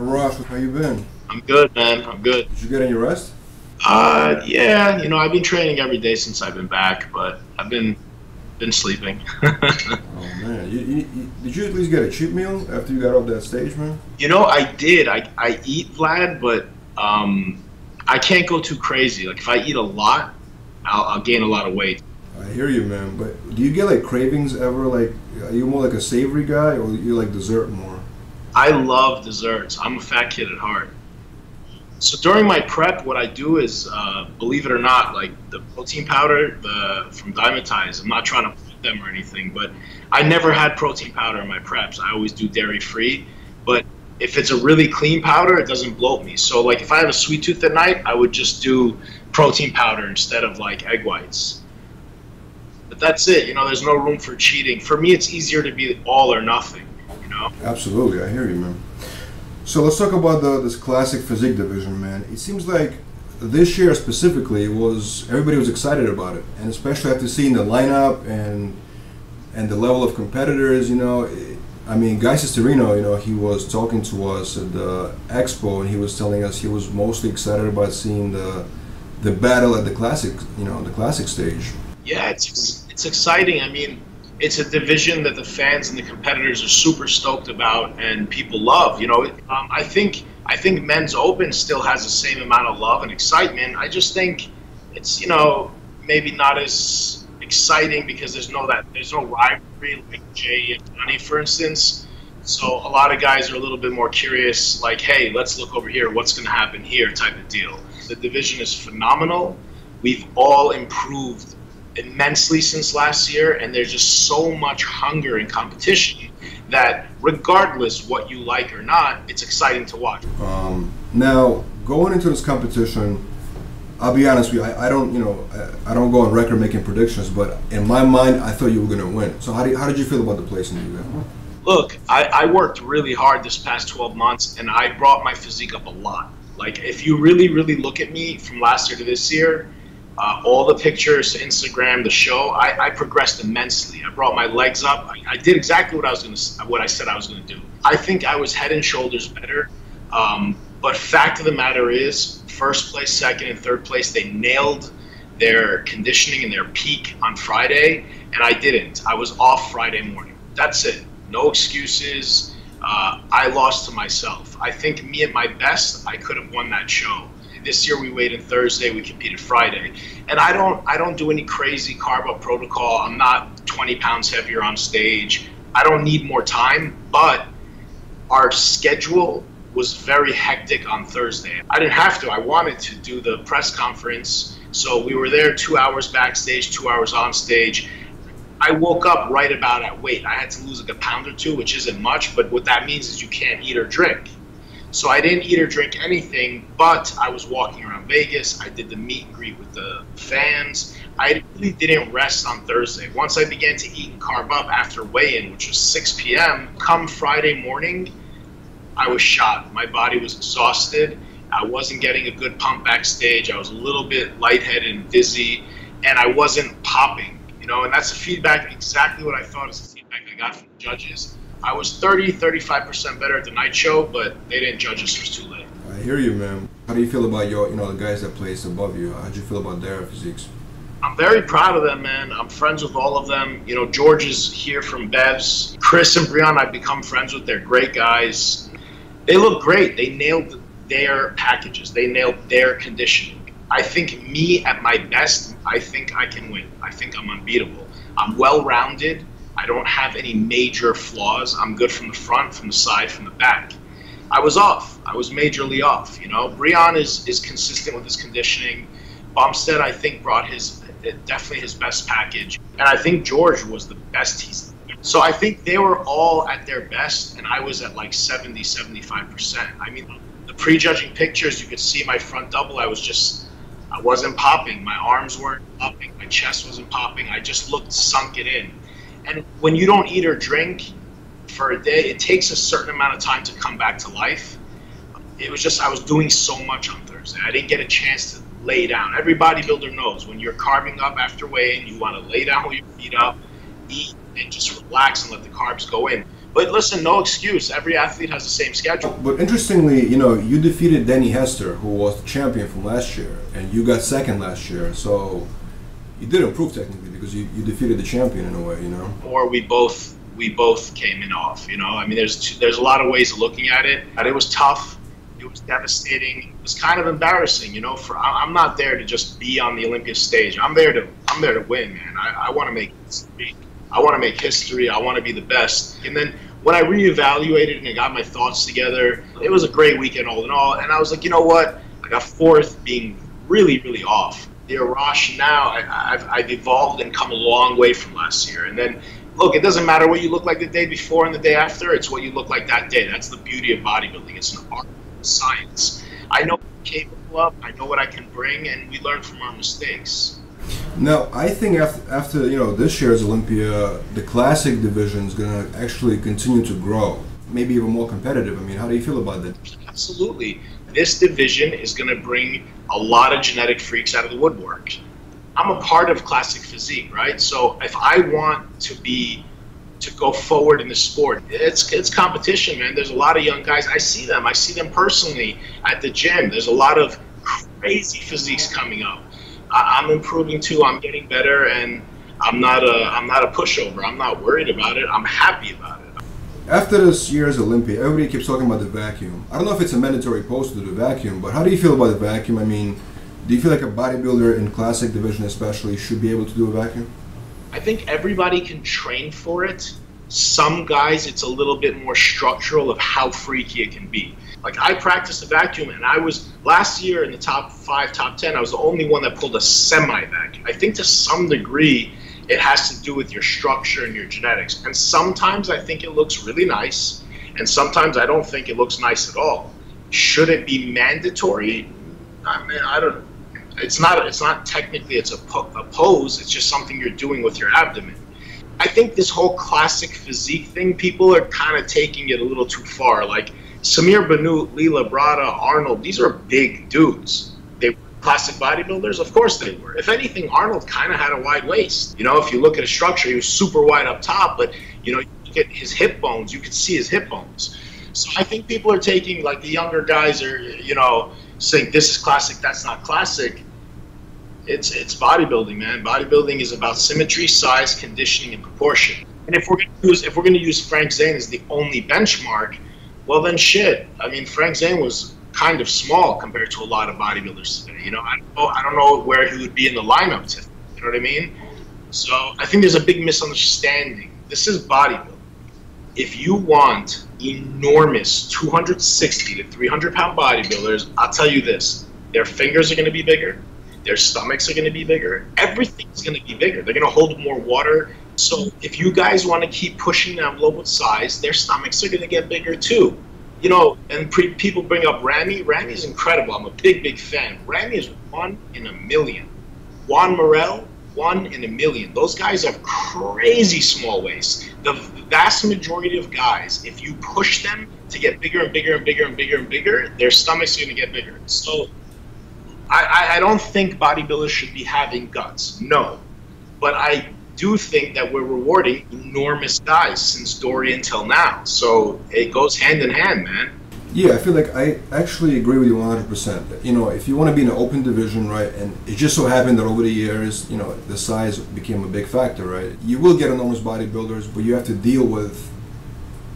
Arash, how you been? I'm good, man. I'm good. Did you get any rest? Yeah. I've been training every day since I've been back, but I've been sleeping. Oh man, did you at least get a cheat meal after you got off that stage, man? I did. I eat, Vlad, but I can't go too crazy. Like if I eat a lot, I'll gain a lot of weight. I hear you, man. But do you get like cravings ever? Like, are you more like a savory guy, or you like dessert more? I love desserts. I'm a fat kid at heart. So during my prep, what I do is, believe it or not, like the protein powder from Dymatize, I'm not trying to put them or anything, but I never had protein powder in my preps. I always do dairy-free, but if it's a really clean powder, it doesn't bloat me. So like if I have a sweet tooth at night, I would just do protein powder instead of like egg whites. But that's it, there's no room for cheating. For me, it's easier to be all or nothing, Absolutely, I hear you, man. So let's talk about this classic physique division, man. It seems like this year specifically everybody was excited about it, and especially after seeing the lineup and the level of competitors. I mean, Guy Cisterino, he was talking to us at the expo, and he was telling us he was mostly excited about seeing the battle at the classic, the classic stage. Yeah, it's exciting. I mean, it's a division that the fans and the competitors are super stoked about and people love. I think men's open still has the same amount of love and excitement. I just think it's maybe not as exciting because there's no rivalry like Jay and Johnny, for instance. So a lot of guys are a little bit more curious, like, hey, let's look over here, what's going to happen here, type of deal. The division is phenomenal. We've all improved immensely since last year, and there's just so much hunger and competition that regardless what you like or not, it's exciting to watch. Now, going into this competition, I'll be honest with you, I don't go on record making predictions, but in my mind, I thought you were going to win. So how did you feel about the placing you got? Look, I worked really hard this past 12 months, and I brought my physique up a lot. Like, if you really, really look at me from last year to this year, all the pictures, Instagram, the show, I progressed immensely. I brought my legs up. I did exactly what I said I was going to do. I think I was head and shoulders better. But fact of the matter is, first place, second, and third place, they nailed their conditioning and their peak on Friday, and I didn't. I was off Friday morning. That's it. No excuses. I lost to myself. I think me at my best, I could have won that show. This year we weighed in Thursday, we competed Friday. And I don't do any crazy carb up protocol. I'm not 20 pounds heavier on stage. I don't need more time, but our schedule was very hectic on Thursday. I didn't have to. I wanted to do the press conference. So we were there 2 hours backstage, 2 hours on stage. I woke up right about at weight. I had to lose like a pound or two, which isn't much, but what that means is you can't eat or drink. So I didn't eat or drink anything, but I was walking around Vegas. I did the meet and greet with the fans. I really didn't rest on Thursday. Once I began to eat and carb up after weigh-in, which was 6 p.m., come Friday morning, I was shot. My body was exhausted. I wasn't getting a good pump backstage. I was a little bit lightheaded and dizzy, and I wasn't popping, and that's the feedback, exactly what I thought is the feedback I got from the judges. I was 35% better at the night show, but they didn't judge us. It was too late. I hear you, man. How do you feel about the guys that placed above you? How do you feel about their physiques? I'm very proud of them, man. I'm friends with all of them. George is here from Bev's. Chris and Brian, I've become friends with. They're great guys. They look great. They nailed their packages. They nailed their conditioning. I think me at my best, I think I can win. I think I'm unbeatable. I'm well-rounded. I don't have any major flaws. I'm good from the front, from the side, from the back. I was off. I was majorly off. Brian is consistent with his conditioning. Bumstead, I think, brought definitely his best package. And I think George was the best. So I think they were all at their best, and I was at like 70, 75%. I mean, the prejudging pictures, you could see my front double. I wasn't popping. My arms weren't popping. My chest wasn't popping. I just looked sunken in. And when you don't eat or drink for a day, it takes a certain amount of time to come back to life. It was just, I was doing so much on Thursday. I didn't get a chance to lay down. Every bodybuilder knows when you're carving up after weigh-in, you want to lay down with your feet up, eat, and just relax and let the carbs go in. But listen, no excuse. Every athlete has the same schedule. But interestingly, you know, you defeated Danny Hester, who was the champion from last year, and you got second last year. So you did improve technically because you defeated the champion in a way, you know. Or we both came in off. You know, I mean, there's a lot of ways of looking at it. And it was tough. It was devastating. It was kind of embarrassing, you know. I'm not there to just be on the Olympia stage. I'm there to win, man. I want to make history. I want to make history. I want to be the best. And then when I reevaluated and I got my thoughts together, it was a great weekend all in all. And I was like, you know what? I got fourth, being really, really off. The Arash now, I've evolved and come a long way from last year. And then, look, it doesn't matter what you look like the day before and the day after. It's what you look like that day. That's the beauty of bodybuilding. It's an art, science. I know what I'm capable of. I know what I can bring, and we learn from our mistakes. Now, I think after you know this year's Olympia, the classic division is going to actually continue to grow, maybe even more competitive. I mean, how do you feel about that? Absolutely. This division is going to bring a lot of genetic freaks out of the woodwork. I'm a part of classic physique, right? So if I want to go forward in the sport, it's competition, man. There's a lot of young guys. I see them personally at the gym. There's a lot of crazy physiques coming up. I'm improving too. I'm getting better, and I'm not a pushover. I'm not worried about it. I'm happy about it. After this year's Olympia, everybody keeps talking about the vacuum. I don't know if it's a mandatory post to do the vacuum, but how do you feel about the vacuum? I mean, do you feel like a bodybuilder in classic division especially should be able to do a vacuum? I think everybody can train for it. Some guys, it's a little bit more structural of how freaky it can be. Like, I practiced a vacuum, and I was, last year in the top 5, top 10, I was the only one that pulled a semi-vacuum. I think to some degree, it has to do with your structure and your genetics. And sometimes I think it looks really nice, and sometimes I don't think it looks nice at all. Should it be mandatory? I mean, I don't. It's not technically. It's a pose. It's just something you're doing with your abdomen. I think this whole classic physique thing, people are kind of taking it a little too far. Like Samir Bannout, Leela Brada, Arnold. These are big dudes. They were classic bodybuilders. Of course they were. If anything, Arnold kind of had a wide waist. You know, if you look at his structure, he was super wide up top. But you know, you look at his hip bones. You could see his hip bones. So I think people are taking, like, the younger guys are, you know, saying this is classic, that's not classic. It's bodybuilding, man. Bodybuilding is about symmetry, size, conditioning, and proportion. And if we're going to use Frank Zane as the only benchmark, well then shit. I mean, Frank Zane was kind of small compared to a lot of bodybuilders today. You know, I don't know where he would be in the lineup today. You know what I mean? So I think there's a big misunderstanding. This is bodybuilding. If you want enormous 260 to 300 pound bodybuilders, I'll tell you this, their fingers are going to be bigger, their stomachs are going to be bigger, everything's going to be bigger. They're going to hold more water. So if you guys want to keep pushing the envelope with size, their stomachs are going to get bigger too. You know, and people bring up Ramy. Ramy's incredible. I'm a big fan. Ramy is 1 in a million. Juan Morel, 1 in a million. Those guys have crazy small waists. The vast majority of guys, if you push them to get bigger and bigger and bigger and bigger and bigger, their stomachs are going to get bigger. So I don't think bodybuilders should be having guts. No. But I do think that we're rewarding enormous guys since Dory until now. So it goes hand in hand, man. Yeah, I feel like I actually agree with you 100%. You know, if you want to be in an open division, right, and it just so happened that over the years, you know, the size became a big factor, right? You will get enormous bodybuilders, but you have to deal with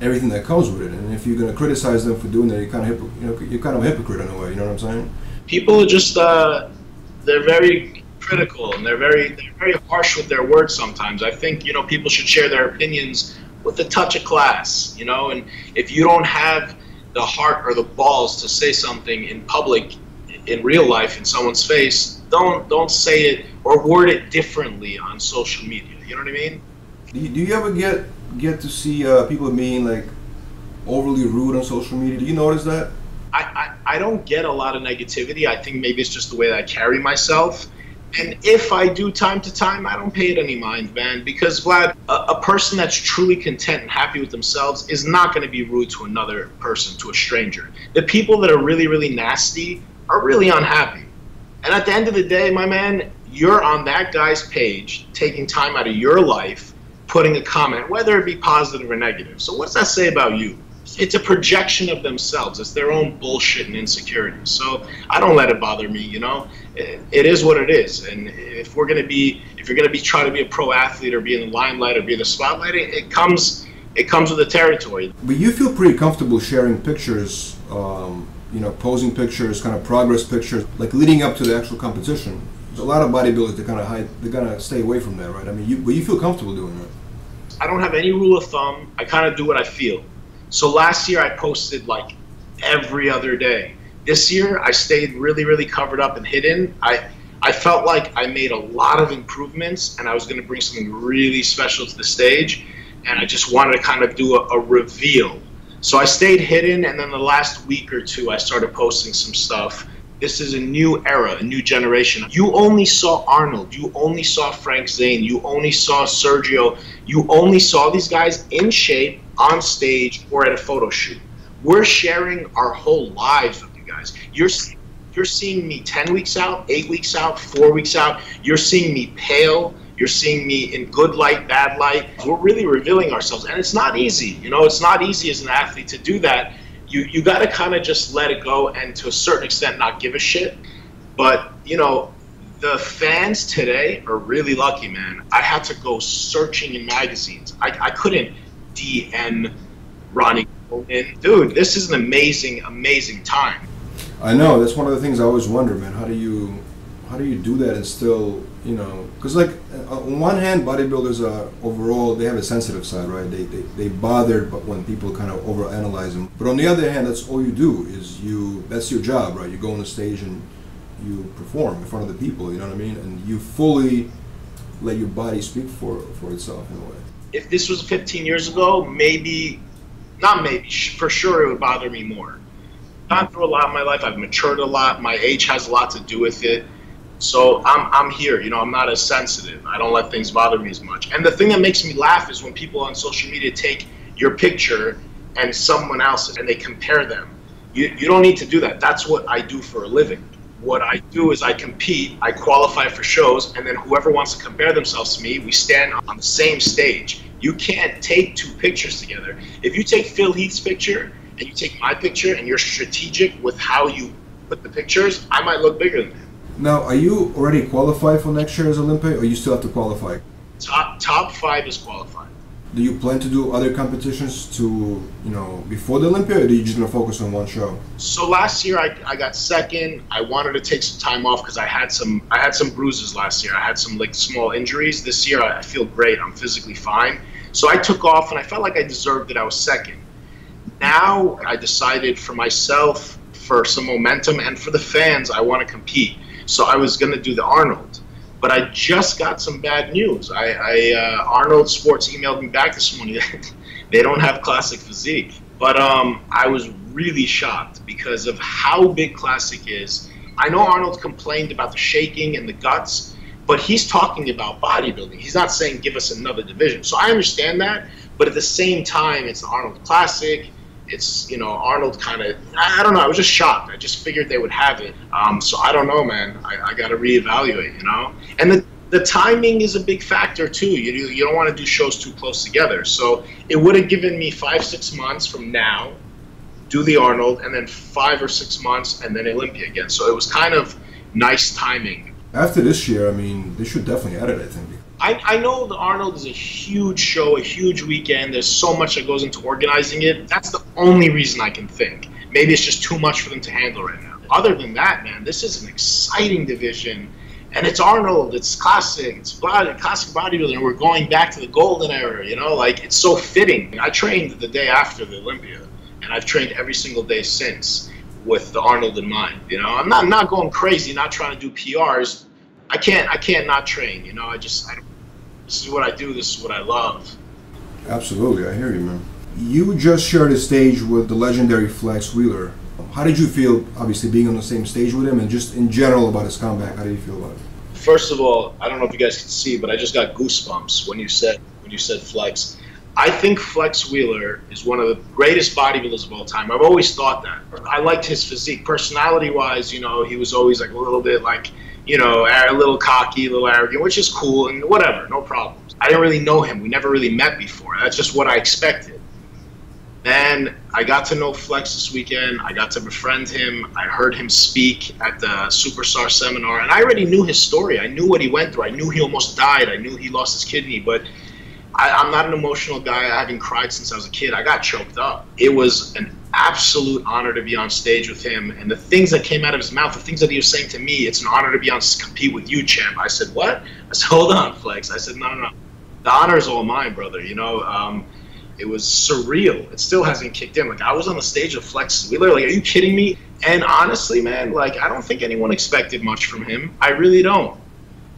everything that comes with it. And if you're going to criticize them for doing that, you're kind of a hypocrite in a way. You know what I'm saying? People are just they're very critical, and they're very harsh with their words sometimes. I think, you know, people should share their opinions with a touch of class, you know, and if you don't have the heart or the balls to say something in public, in real life, in someone's face, don't say it or word it differently on social media. You know what I mean? Do you ever get to see people being like overly rude on social media? Do you notice that? I don't get a lot of negativity. I think maybe it's just the way that I carry myself. And if I do time to time, I don't pay it any mind, man. Because, Vlad, a person that's truly content and happy with themselves is not going to be rude to another person, to a stranger. The people that are really nasty are really unhappy. And at the end of the day, my man, you're on that guy's page, taking time out of your life, putting a comment, whether it be positive or negative. So what's that say about you? It's a projection of themselves. It's their own bullshit and insecurities. So I don't let it bother me, you know. It is what it is. And if you're gonna be trying to be a pro athlete or be in the limelight or be in the spotlight, it comes with the territory. But you feel pretty comfortable sharing pictures, you know, posing pictures, kind of progress pictures, like leading up to the actual competition. There's a lot of bodybuilders that kind of hide, they kind of stay away from that, right? I mean, but you feel comfortable doing that. I don't have any rule of thumb. I kind of do what I feel. So last year I posted like every other day. This year I stayed really, really covered up and hidden. I felt like I made a lot of improvements and I was going to bring something really special to the stage, and I just wanted to kind of do a reveal. So I stayed hidden, and then the last week or two I started posting some stuff. This is a new era, a new generation. You only saw Arnold, you only saw Frank Zane, you only saw Sergio, you only saw these guys in shape, on stage, or at a photo shoot. We're sharing our whole lives with you guys. You're seeing me 10 weeks out, 8 weeks out, 4 weeks out. You're seeing me pale. You're seeing me in good light, bad light. We're really revealing ourselves, and it's not easy. You know, it's not easy as an athlete to do that. You got to kind of just let it go and to a certain extent not give a shit. But, you know, the fans today are really lucky, man. I had to go searching in magazines. I couldn't DM Ronnie Coleman. Dude, this is an amazing, amazing time. I know, that's one of the things I always wonder, man. How do you do that and still, you know, because like on one hand, bodybuilders are overall, they have a sensitive side, right? They bothered, but when people kind of overanalyze them. But on the other hand, that's all you do is that's your job, right? You go on the stage and you perform in front of the people, you know what I mean? And you fully let your body speak for itself in a way. If this was 15 years ago, for sure it would bother me more. I've gone through a lot in my life. I've matured a lot. My age has a lot to do with it. So I'm here, you know, I'm not as sensitive. I don't let things bother me as much. And the thing that makes me laugh is when people on social media take your picture and someone else's and they compare them. You don't need to do that. That's what I do for a living. What I do is I compete, I qualify for shows, and then whoever wants to compare themselves to me, we stand on the same stage. You can't take two pictures together. If you take Phil Heath's picture and you take my picture and you're strategic with how you put the pictures, I might look bigger than him. Now, are you already qualified for next year's Olympia, or you still have to qualify? Top 5 is qualified. Do you plan to do other competitions to, you know, before the Olympia, or do you just gonna focus on one show? So last year I got second. I wanted to take some time off because I had some bruises last year. I had some like small injuries. This year I feel great. I'm physically fine. So I took off and I felt like I deserved it. I was second. Now I decided for myself, for some momentum, and for the fans, I want to compete. So I was going to do the Arnold, but I just got some bad news. Arnold Sports emailed me back this morning. They don't have Classic Physique, but I was really shocked because of how big Classic is. I know Arnold complained about the shaking and the guts, but he's talking about bodybuilding. He's not saying give us another division. So I understand that, but at the same time, it's the Arnold Classic. It's, you know, Arnold kind of, I don't know, I was just shocked. I just figured they would have it. So I don't know, man. I got to reevaluate, you know? And the timing is a big factor, too. You don't want to do shows too close together. So it would have given me 5-6 months from now, do the Arnold, and then 5 or 6 months, and then Olympia again. So it was kind of nice timing. After this year, I mean, they should definitely add it, I think. I know the Arnold is a huge show, a huge weekend. There's so much that goes into organizing it. That's the only reason I can think. Maybe it's just too much for them to handle right now. Other than that, man, this is an exciting division. And it's Arnold, it's classic, it's classic bodybuilding. And we're going back to the golden era, you know? Like, it's so fitting. I trained the day after the Olympia, and I've trained every single day since with the Arnold in mind, you know? I'm not going crazy, not trying to do PRs. I can't not train, you know. This is what I do. This is what I love. Absolutely, I hear you, man. You just shared a stage with the legendary Flex Wheeler. How did you feel, obviously, being on the same stage with him, and just in general about his comeback? How do you feel about it? First of all, I don't know if you guys can see, but I just got goosebumps when you said Flex. I think Flex Wheeler is one of the greatest bodybuilders of all time. I've always thought that. I liked his physique, personality-wise. You know, he was always like a little bit like, you know, a little cocky, a little arrogant, which is cool and whatever, no problems. I didn't really know him. We never really met before. That's just what I expected. Then I got to know Flex this weekend. I got to befriend him. I heard him speak at the Superstar seminar, and I already knew his story. I knew what he went through. I knew he almost died. I knew he lost his kidney, but I'm not an emotional guy. I haven't cried since I was a kid. I got choked up. It was an absolute honor to be on stage with him, and the things that came out of his mouth, the things that he was saying to me, it's an honor to be on compete with you, champ. I said, what? I said, hold on, Flex. I said, no. The honor is all mine, brother. You know, it was surreal. It still hasn't kicked in. Like, I was on the stage with Flex. We literally, are you kidding me? And honestly, man, like, I don't think anyone expected much from him. I really don't.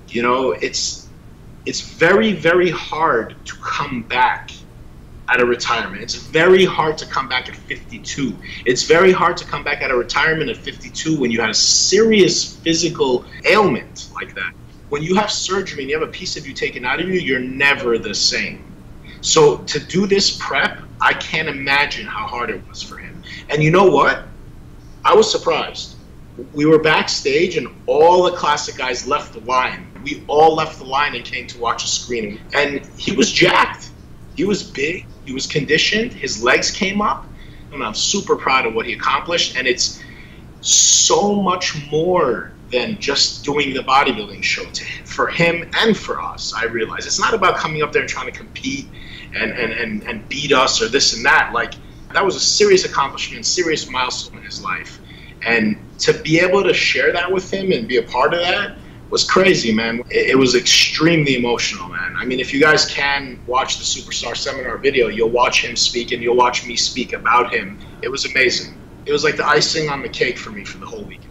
You know, it's very, very hard to come back at a retirement. It's very hard to come back at 52. It's very hard to come back at a retirement at 52 when you had a serious physical ailment like that. When you have surgery and you have a piece of you taken out of you, you're never the same. So to do this prep, I can't imagine how hard it was for him. And you know what? I was surprised. We were backstage and all the classic guys left the line. We all left the line and came to watch a screening. And he was jacked. He was big. He was conditioned. His legs came up. And I'm super proud of what he accomplished. And it's so much more than just doing the bodybuilding show for him and for us. I realize it's not about coming up there and trying to compete and beat us or this and that. Like, that was a serious accomplishment, serious milestone in his life. And to be able to share that with him and be a part of that was crazy, man. It was extremely emotional, man. I mean, if you guys can watch the Superstar seminar video, you'll watch him speak and you'll watch me speak about him. It was amazing. It was like the icing on the cake for me for the whole weekend.